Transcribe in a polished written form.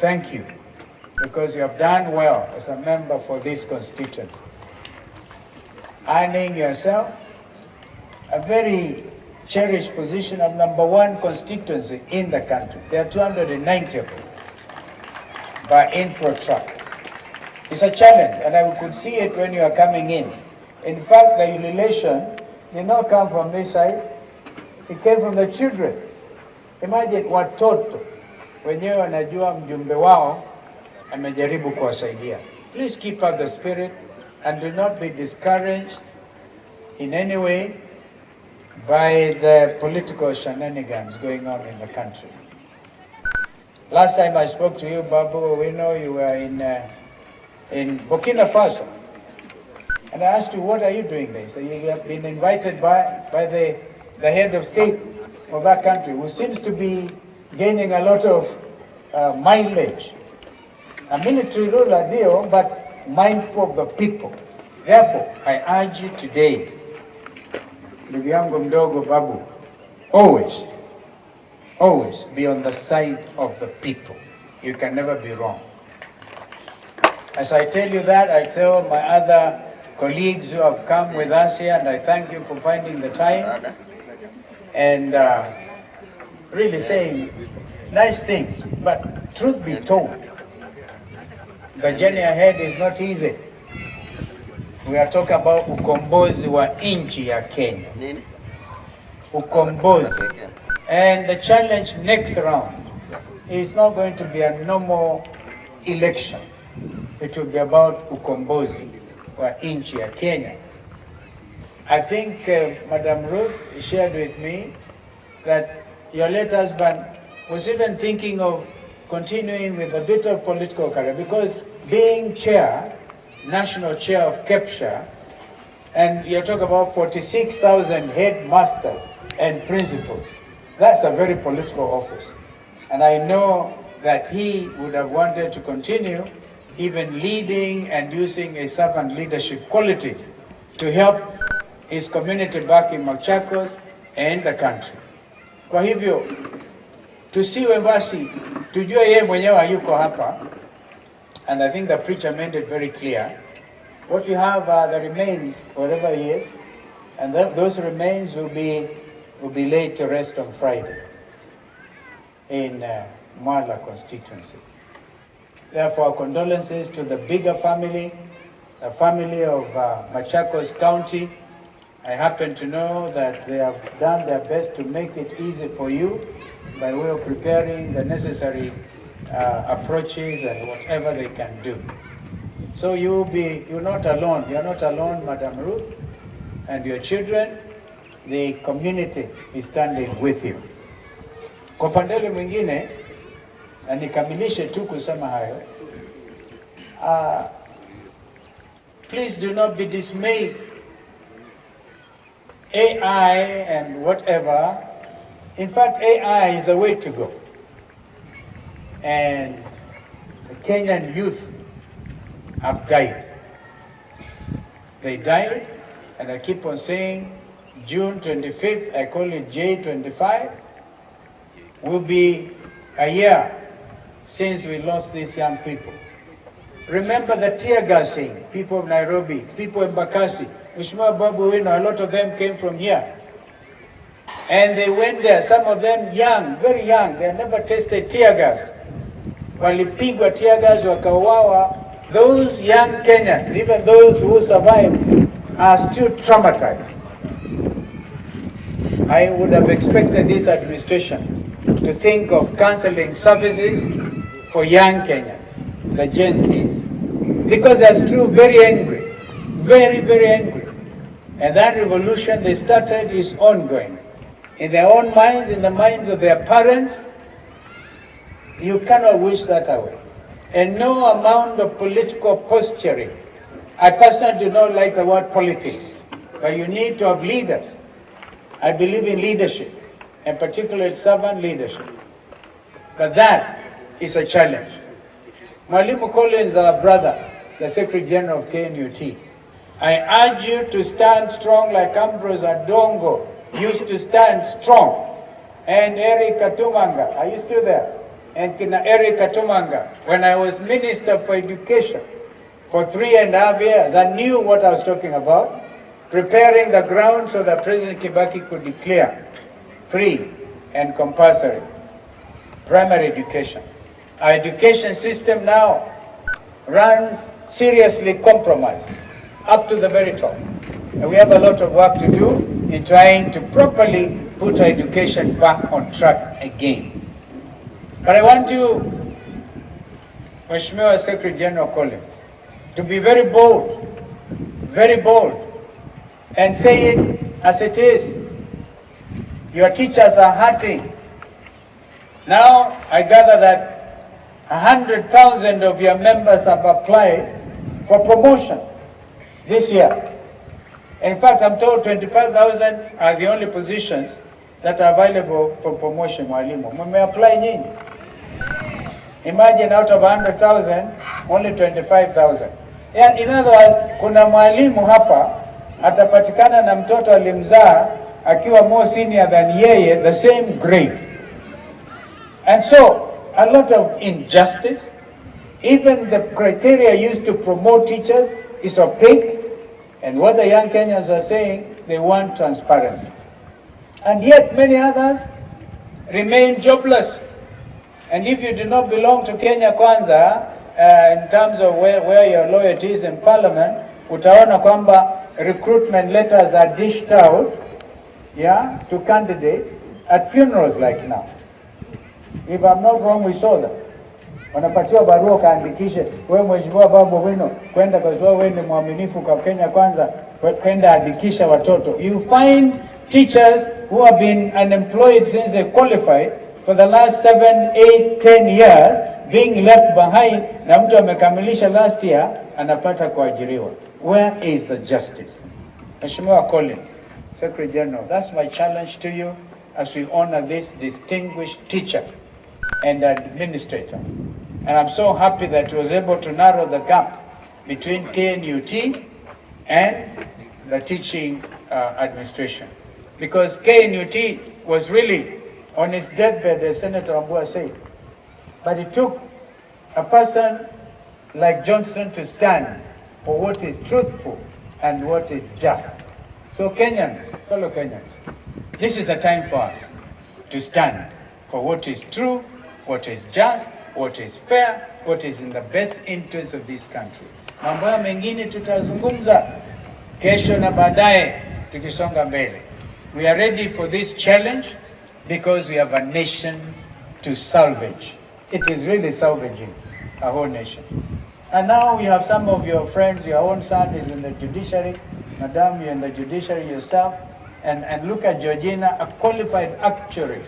thank you because you have done well as a member for this constituency, earning yourself a very cherished position of #1 constituency in the country. There are 290 of them by info truck. It's a challenge, and I could see it when you are coming in. In fact, the elation did not come from this side. It came from the children. Imagine watoto wenyewe wanajua mjumbe wao amejaribu kuwasaidia. Please keep up the spirit and do not be discouraged in any way by the political shenanigans going on in the country. Last time I spoke to you, Babu, we know you were in Burkina Faso. And I asked you, what are you doing there? So you have been invited by the head of state of that country, who seems to be gaining a lot of mileage. A military ruler deal, but mindful of the people. Therefore, I urge you today, ndugu yangu mdogo Babu, always be on the side of the people. You can never be wrong. As I tell you that, I tell my other colleagues who have come with us here, and I thank you for finding the time and really saying nice things. But truth be told, the journey ahead is not easy. We are talking about ukombozi wa nchi ya Kenya. Ukombozi. And the challenge next round is not going to be a normal election. It will be about ukombozi wa nchi ya Kenya. I think Madam Ruth shared with me that your late husband was even thinking of continuing with a bit of political career, because being chair, national chair of KEPSHA, and you're talking about 46,000 headmasters and principals, that's a very political office. And I know that he would have wanted to continue even leading and using a servant leadership qualities to help his community back in Machakos and the country. Kwa hivyo, tusiwe basi, tujue yeye mwenyewe hayuko hapa, and I think the preacher made it very clear. What you have are the remains, whatever he is, and those remains will be laid to rest on Friday in Mwala constituency. Therefore, condolences to the bigger family, the family of Machakos County. I happen to know that they have done their best to make it easy for you by way of preparing the necessary approaches and whatever they can do. So you're not alone. You're not alone, Madam Ruth, and your children. The community is standing with you. Kwa pandele mwingine, na nikamilishe tu kusema hayo, please do not be dismayed. AI and whatever, in fact, AI is the way to go. And the Kenyan youth have died. They died, and I keep on saying, June 25th, I call it J25, will be a year since we lost these young people. Remember the tear gassing, people of Nairobi, people in Bakassi, Mheshimiwa Babu Wino, a lot of them came from here. And they went there, some of them young, very young, they had never tasted tear gas. Walipigwa tear gas, wakauawa. Those young Kenyans, even those who survived, are still traumatized. I would have expected this administration to think of cancelling services for young Kenyans, the Gen Zs, because they're still very angry, very, very angry. And that revolution they started is ongoing. In their own minds, in the minds of their parents, you cannot wish that away. And no amount of political posturing. I personally do not like the word politics, but you need to have leaders. I believe in leadership, and particularly servant leadership. But that is a challenge. Mwalimu Collins, our brother, the Secretary General of KNUT, I urge you to stand strong like Ambrose Adongo used to stand strong. And Eric Katumanga, are you still there? and Kina Eric Katumanga, when I was Minister for Education for 3.5 years, I knew what I was talking about, preparing the ground so that President Kibaki could declare free and compulsory primary education. Our education system now runs seriously compromised up to the very top. And we have a lot of work to do in trying to properly put our education back on track again. But I want you, Mheshimiwa Secretary General Collins, to be very bold, and say it as it is. Your teachers are hurting. Now, I gather that 100,000 of your members have applied for promotion this year. In fact, I'm told 25,000 are the only positions that are available for promotion, mwalimu. Mume apply nyinyi. Imagine out of 100,000, only 25,000. Yeah, in other words, kuna mwalimu hapa atapatikana na mtoto alimzaa akiwa more senior than yeye, the same grade. And so, a lot of injustice. Even the criteria used to promote teachers is opaque. And what the young Kenyans are saying, they want transparency. And yet many others remain jobless. And if you do not belong to Kenya Kwanza, in terms of where your loyalty is in parliament, utaona kwamba recruitment letters are dished out, yeah, to candidates at funerals like now. If I'm not wrong, we saw that. Wanapatiwa barua kaandikishe, wewe mheshimiwa babu wenu, kwenda kwa sababu wewe ni mwaminifu kwa Kenya Kwanza, kwenda andikisha watoto. You find teachers who have been unemployed since they qualified for the last 7, 8, 10 years being left behind, na mtu amekamilisha last year anapata kuajiriwa. Where is the justice? Mheshimiwa Collins, Secretary General, that's my challenge to you as we honor this distinguished teacher and administrator. And I'm so happy that he was able to narrow the gap between KNUT and the teaching administration. Because KNUT was really on his deathbed, as Senator Ambua said. But it took a person like Johnson to stand for what is truthful and what is just. So Kenyans, fellow Kenyans, this is a time for us to stand for what is true, what is just, what is fair, what is in the best interest of this country. Mambo ya mengine tutazungumza kesho na baadaye tukisonga mbele. We are ready for this challenge because we have a nation to salvage. It is really salvaging a whole nation. And now we have some of your friends, your own son is in the judiciary, Madam, you're in the judiciary yourself, and look at Georgina, a qualified actuary.